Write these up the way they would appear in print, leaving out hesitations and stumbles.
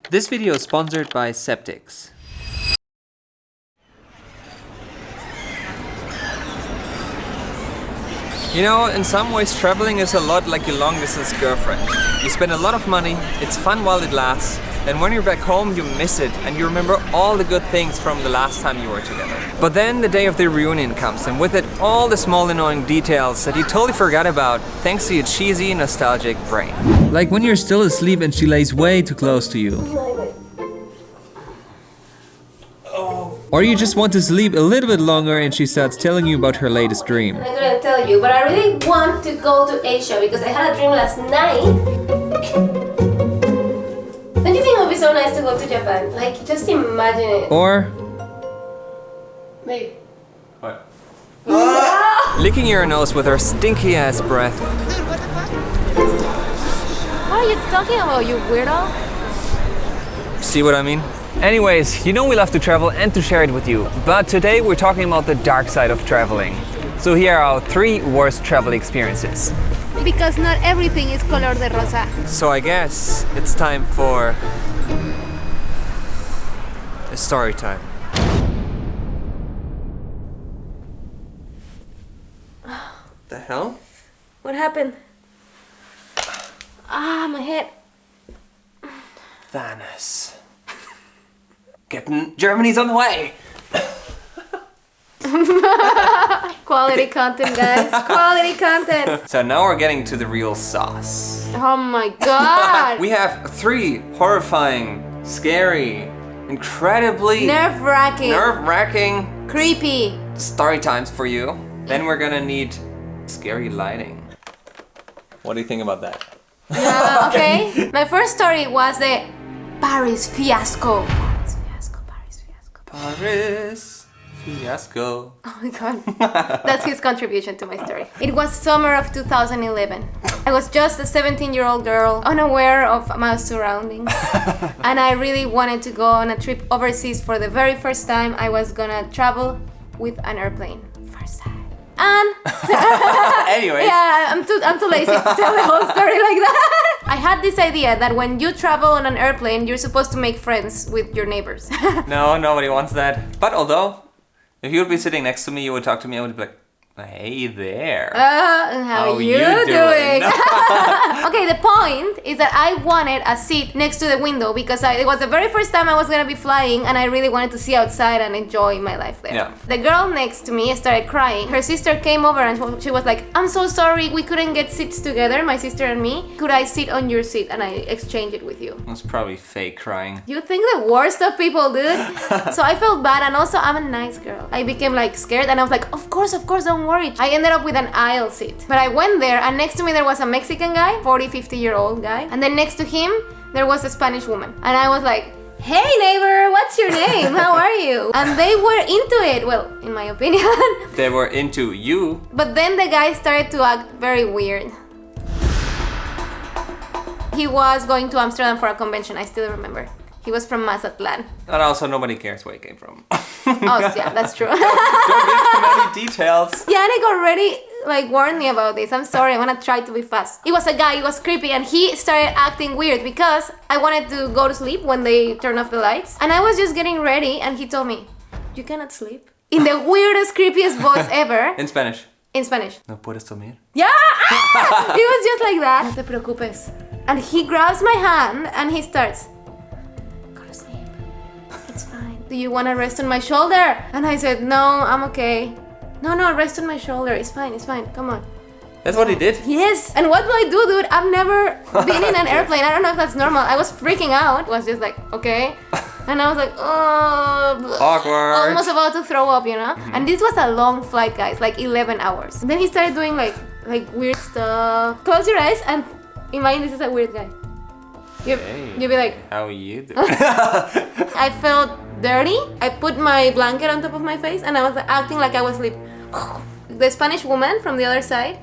This video is sponsored by Septics. You know, in some ways traveling is a lot like your long distance girlfriend. You spend a lot of money, it's fun while it lasts, and when you're back home you miss it and you remember all the good things from the last time you were together. But then the day of the reunion comes, and with it all the small annoying details that you totally forgot about thanks to your cheesy nostalgic brain. Like when you're still asleep and she lays way too close to you. Or you just want to sleep a little bit longer and she starts telling you about her latest dream. I'm gonna tell you, but I really want to go to Asia because I had a dream last night. Don't you think it would be so nice to go to Japan? Like, just imagine it. Or Maybe. what? Licking your nose with her stinky ass breath. What are you talking about, you weirdo? See what I mean? Anyways, you know we love to travel and to share it with you, but today we're talking about the dark side of traveling. So here are our 3 worst travel experiences. Because not everything is color de rosa. So I guess it's time for a story time. The hell? What happened? Ah, my head. Venice. Germany's on the way. Quality content, guys. Quality content. So now we're getting to the real sauce. Oh my god. We have 3 horrifying, scary, incredibly nerve-wracking Creepy. story times for you. Then we're gonna need scary lighting. What do you think about that? Yeah, okay. My first story was the Paris fiasco. Paris fiasco. Oh my god. That's his contribution to my story. It was summer of 2011. I was just a 17-year-old girl, unaware of my surroundings. And I really wanted to go on a trip overseas for the very first time. I was gonna travel with an airplane. First time. And Anyways. yeah, I'm too lazy to tell the whole story like that. I had this idea that when you travel on an airplane, you're supposed to make friends with your neighbors. No, nobody wants that. But although, if you would be sitting next to me, you would talk to me, I would be like, hey there. And how you doing? Okay, the point is that I wanted a seat next to the window because it was the very first time I was gonna be flying and I really wanted to see outside and enjoy my life there. Yeah. The girl next to me started crying. Her sister came over and she was like, I'm so sorry, we couldn't get seats together, my sister and me. Could I sit on your seat and I exchange it with you? That's probably fake crying. You think the worst of people, dude. So I felt bad, and also I'm a nice girl. I became like scared and I was like, of course, don't worry. I ended up with an aisle seat. But I went there and next to me there was a Mexican guy, 50-year-old guy. And then next to him, there was a Spanish woman. And I was like, hey neighbor, what's your name? How are you? And they were into it. Well, in my opinion. They were into you. But then the guy started to act very weird. He was going to Amsterdam for a convention, I still remember. He was from Mazatlan. And also nobody cares where he came from. Oh, yeah, that's true. Don't give too many details. Janik already warned me about this. I'm sorry, I'm gonna try to be fast. It was a guy, he was creepy, and he started acting weird because I wanted to go to sleep when they turned off the lights. And I was just getting ready and he told me, you cannot sleep. In the weirdest, creepiest voice ever. In Spanish. In Spanish. No puedes dormir. Yeah! It was just like that. No te preocupes. And he grabs my hand and he starts, go to sleep. It's fine. Do you want to rest on my shoulder? And I said, no, I'm okay. No, rest on my shoulder. It's fine. Come on. That's what he did? Yes. And what do I do, dude? I've never been in an airplane. I don't know if that's normal. I was freaking out. I was just like, okay. And I was like, oh. Awkward. Almost about to throw up, you know? And this was a long flight, guys, like 11 hours. And then he started doing like weird stuff. Close your eyes and imagine this is a weird guy. You'd be like, how you doing? I felt dirty. I put my blanket on top of my face and I was acting like I was asleep. The Spanish woman from the other side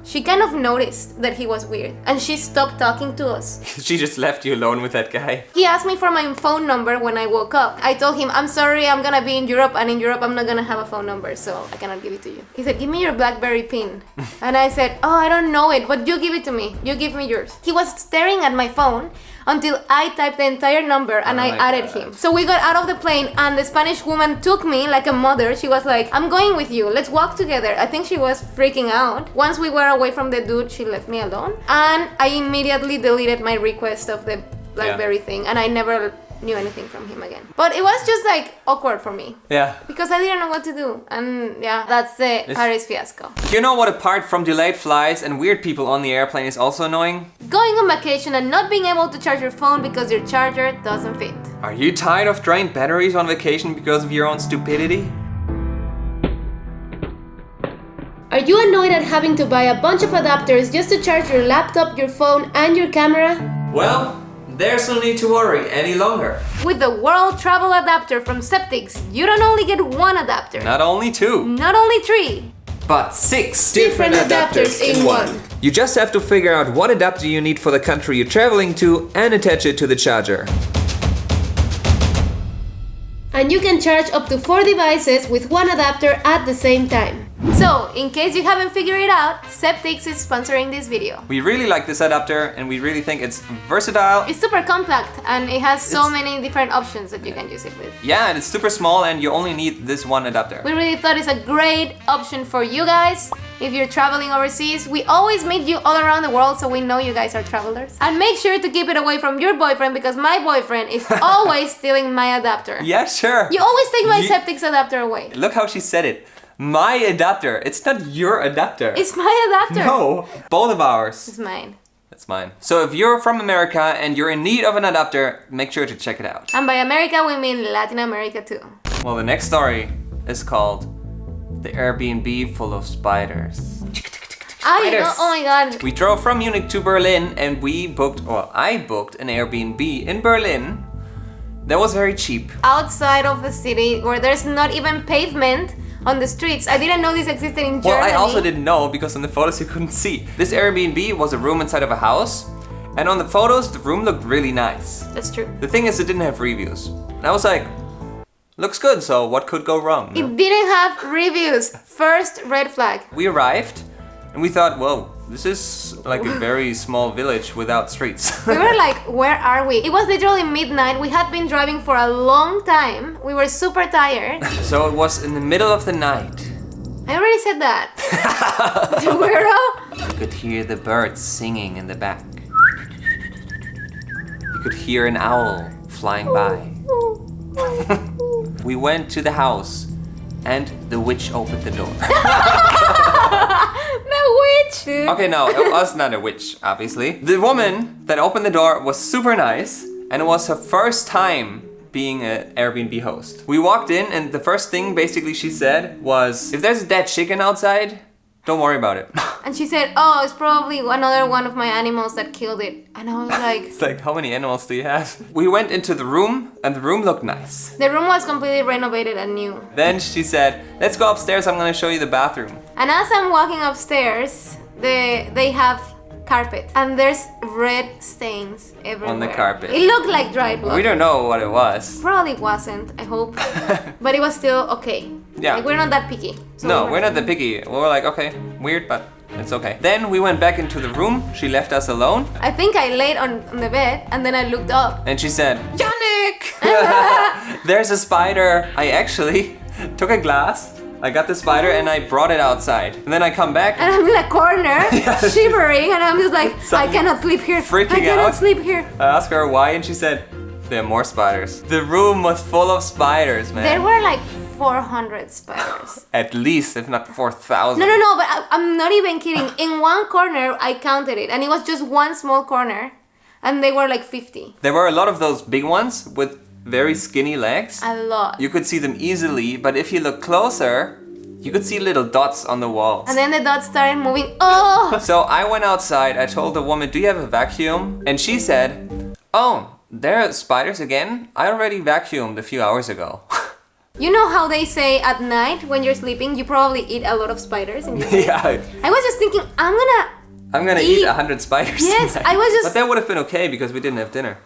she kind of noticed that he was weird and she stopped talking to us. She just left you alone with that guy. He asked me for my phone number when I woke up. I told him, I'm sorry, I'm gonna be in Europe, and in Europe I'm not gonna have a phone number, so I cannot give it to you. He said, give me your BlackBerry pin. And I said, oh, I don't know it, but you give it to me. You give me yours. He was staring at my phone until I typed the entire number and I added him. So we got out of the plane and the Spanish woman took me like a mother. She was like, I'm going with you, let's walk together. I think she was freaking out. Once we were away from the dude, she left me alone. And I immediately deleted my request of the BlackBerry thing, and I never knew anything from him again. But it was just like awkward for me. Yeah. Because I didn't know what to do. And yeah, that's the Paris fiasco. You know what, apart from delayed flights and weird people on the airplane is also annoying? Going on vacation and not being able to charge your phone because your charger doesn't fit. Are you tired of drained batteries on vacation because of your own stupidity? Are you annoyed at having to buy a bunch of adapters just to charge your laptop, your phone, and your camera? Well, there's no need to worry any longer. With the World Travel Adapter from Septix, you don't only get one adapter. Not only 2. Not only 3. But 6 different adapters in one. You just have to figure out what adapter you need for the country you're traveling to and attach it to the charger. And you can charge up to 4 devices with one adapter at the same time. So, in case you haven't figured it out, Septix is sponsoring this video. We really like this adapter and we really think it's versatile. It's super compact and it has so many different options that you can use it with. Yeah, and it's super small and you only need this one adapter. We really thought it's a great option for you guys if you're traveling overseas. We always meet you all around the world, so we know you guys are travelers. And make sure to keep it away from your boyfriend, because my boyfriend is always stealing my adapter. Yeah, sure. You always take my Septix adapter away. Look how she said it. My adapter. It's not your adapter. It's my adapter. No, both of ours. It's mine. It's mine. So if you're from America and you're in need of an adapter, make sure to check it out. And by America, we mean Latin America too. Well, the next story is called The Airbnb Full of Spiders. Oh my god. We drove from Munich to Berlin and I booked an Airbnb in Berlin that was very cheap. Outside of the city where there's not even pavement on the streets. I didn't know this existed in Germany. Well, I also didn't know because on the photos you couldn't see. This Airbnb was a room inside of a house, and on the photos the room looked really nice. That's true. The thing is, it didn't have reviews. And I was like, looks good, so what could go wrong? It didn't have reviews. First red flag. We arrived and we thought, well, this is like a very small village without streets. We were like, where are we? It was literally midnight. We had been driving for a long time. We were super tired. So it was in the middle of the night. I already said that. Weirdo. You could hear the birds singing in the back. You could hear an owl flying by. We went to the house and the witch opened the door. The witch! Dude. Okay, no, it was not a witch, obviously. The woman that opened the door was super nice, and it was her first time being an Airbnb host. We walked in, and the first thing basically she said was, if there's a dead chicken outside, don't worry about it. And she said, oh, it's probably another one of my animals that killed it. And I was like... It's like, how many animals do you have? We went into the room, and the room looked nice. The room was completely renovated and new. Then she said, let's go upstairs, I'm gonna show you the bathroom. And as I'm walking upstairs, they have carpet. And there's red stains everywhere. On the carpet. It looked like dried blood. We don't know what it was. Probably wasn't, I hope. But it was still okay. Yeah. Like, we're not that picky. So no, we're not that picky. We were like, okay, weird, but it's okay. Then we went back into the room. She left us alone. I think I laid on the bed and then I looked up. And she said, Janik! There's a spider. I actually took a glass. I got the spider and I brought it outside. And then I come back. And I'm in a corner, shivering, and I'm just like, I cannot sleep here. Freaking I cannot out. sleep here. I asked her why and she said, there are more spiders. The room was full of spiders, man. There were like 400 spiders. At least, if not 4,000. No, but I'm not even kidding. In one corner, I counted it, and it was just one small corner, and they were like 50. There were a lot of those big ones with very skinny legs. A lot. You could see them easily, but if you look closer, you could see little dots on the walls. And then the dots started moving. Oh! So I went outside, I told the woman, do you have a vacuum? And she said, oh, there are spiders again? I already vacuumed a few hours ago. You know how they say at night when you're sleeping, you probably eat a lot of spiders in your sleep? Yeah. I was just thinking, I'm gonna eat 100 spiders. Yes, tonight. I was just... But that would have been okay because we didn't have dinner.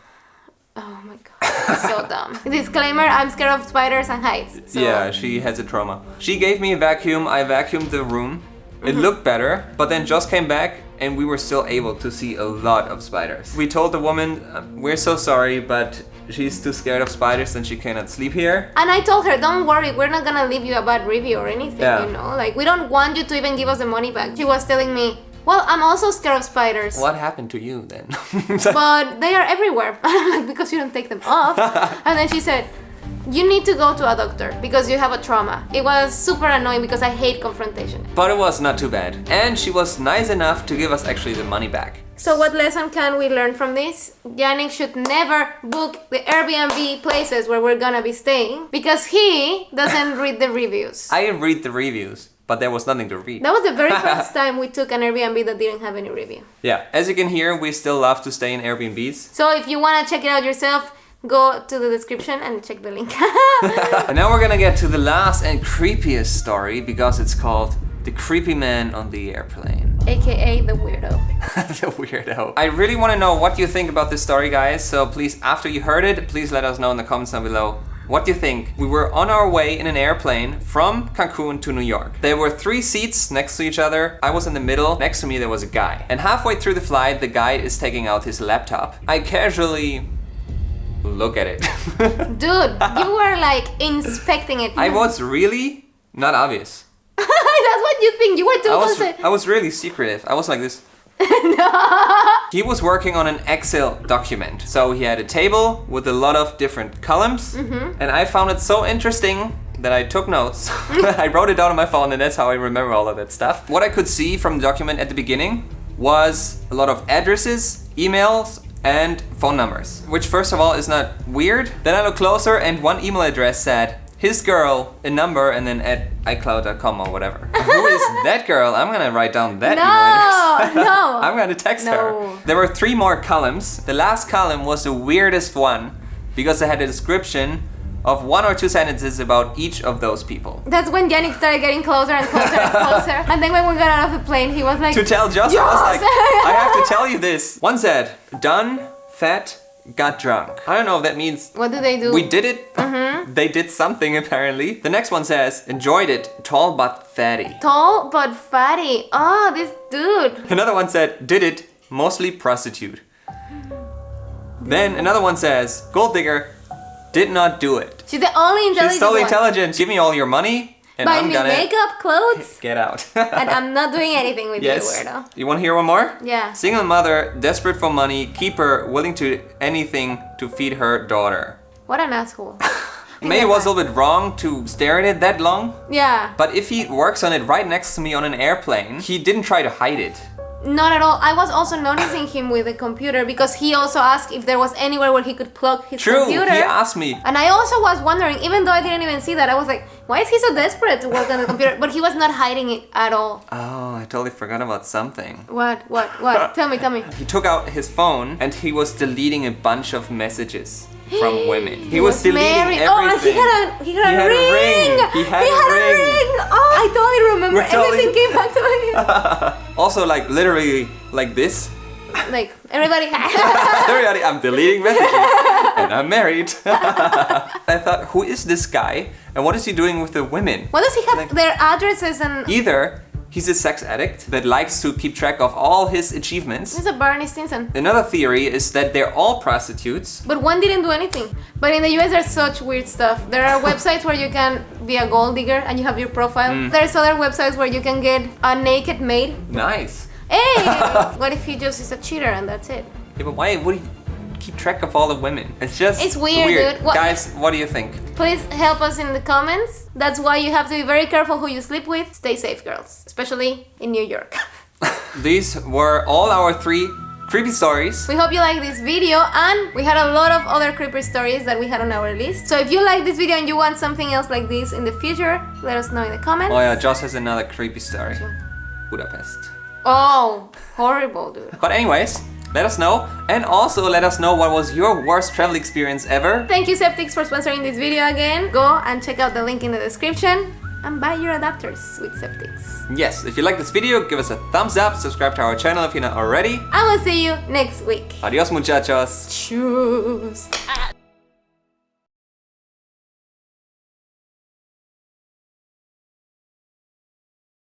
Oh my god, so dumb. Disclaimer, I'm scared of spiders and heights. So. Yeah, she has a trauma. She gave me a vacuum, I vacuumed the room. It looked better, but then Joss came back and we were still able to see a lot of spiders. We told the woman, we're so sorry, but she's too scared of spiders and she cannot sleep here. And I told her, don't worry, we're not gonna leave you a bad review or anything, you know? Like, we don't want you to even give us the money back. She was telling me, well, I'm also scared of spiders. What happened to you then? But they are everywhere. I'm like, because you don't take them off. And then she said, you need to go to a doctor because you have a trauma. It was super annoying because I hate confrontation. But it was not too bad. And she was nice enough to give us actually the money back. So what lesson can we learn from this? Janik should never book the Airbnb places where we're gonna be staying because he doesn't read the reviews. I read the reviews, but there was nothing to read. That was the very first time we took an Airbnb that didn't have any review. Yeah, as you can hear, we still love to stay in Airbnbs. So if you wanna check it out yourself, go to the description and check the link. And now we're gonna get to the last and creepiest story because it's called The Creepy Man on the Airplane. AKA the weirdo. The weirdo. I really want to know what you think about this story, guys. So please, after you heard it, please let us know in the comments down below. What do you think? We were on our way in an airplane from Cancun to New York. There were 3 seats next to each other. I was in the middle. Next to me there was a guy. And halfway through the flight, the guy is taking out his laptop. I casually look at it. Dude, you were like inspecting it. I was really not obvious. That's what you think. You were too close. I was really secretive. I was like this. No. He was working on an Excel document. So he had a table with a lot of different columns. And I found it so interesting that I took notes. I wrote it down on my phone and that's how I remember all of that stuff. What I could see from the document at the beginning was a lot of addresses, emails, and phone numbers. Which first of all is not weird. Then I looked closer and one email address said, his girl, a number, and then at iCloud.com or whatever. Who is that girl? I'm gonna write down that email address. No. I'm gonna text her. There were 3 more columns. The last column was the weirdest one because it had a description of 1 or 2 sentences about each of those people. That's when Janik started getting closer and closer and closer. And then when we got out of the plane, he was like... To tell Joss, I was like, I have to tell you this. One said, done, fat, got drunk. I don't know if that means... What do they do? We did it. They did something apparently. The next one says, enjoyed it, tall but fatty. Tall but fatty. Oh, this dude. Another one said, did it, mostly prostitute. Then another one says, gold digger, did not do it. She's the only intelligent She's totally one. intelligent. Give me all your money and Buy I'm me gonna makeup, clothes. get out. And I'm not doing anything with you, weirdo. You want to hear one more? Yeah. Single mother, desperate for money, keeper, willing to anything to feed her daughter. What an asshole. Maybe it was a little bit wrong to stare at it that long. Yeah. But if he works on it right next to me on an airplane, he didn't try to hide it. Not at all. I was also noticing him with the computer because he also asked if there was anywhere where he could plug his computer. True, he asked me. And I also was wondering, even though I didn't even see that, I was like, why is he so desperate to work on the computer? But he was not hiding it at all. Oh, I totally forgot about something. What? Tell me. He took out his phone and he was deleting a bunch of messages from women. He was deleting everything. Oh, he had a ring. He had a ring. Oh, I totally remember. Everything came back to me. Also, like literally like this. Like everybody. Everybody, I'm deleting messages and I'm married. I thought, who is this guy and what is he doing with the women? What does he have? Their addresses and... Either he's a sex addict that likes to keep track of all his achievements. He's a Barney Stinson. Another theory is that they're all prostitutes. But one didn't do anything. But in the US there's such weird stuff. There are websites where you can be a gold digger and you have your profile. There's other websites where you can get a naked maid. Nice. Hey! What if he just is a cheater and that's it? Yeah, but why would he keep track of all the women? It's just It's weird, dude. Guys, what do you think? Please help us in the comments. That's why you have to be very careful who you sleep with. Stay safe, girls. Especially in New York. These were all our 3 creepy stories. We hope you like this video, and we had a lot of other creepy stories that we had on our list. So if you like this video and you want something else like this in the future, let us know in the comments. Oh yeah, Joss has another creepy story. Budapest. Oh, horrible, dude. But anyways, Let us know, and also let us know what was your worst travel experience ever. Thank you Septics for sponsoring this video again. Go and check out the link in the description and buy your adapters with Septics. Yes, if you like this video, give us a thumbs up, subscribe to our channel if you're not already. I will see you next week. Adios muchachos. Tschüss.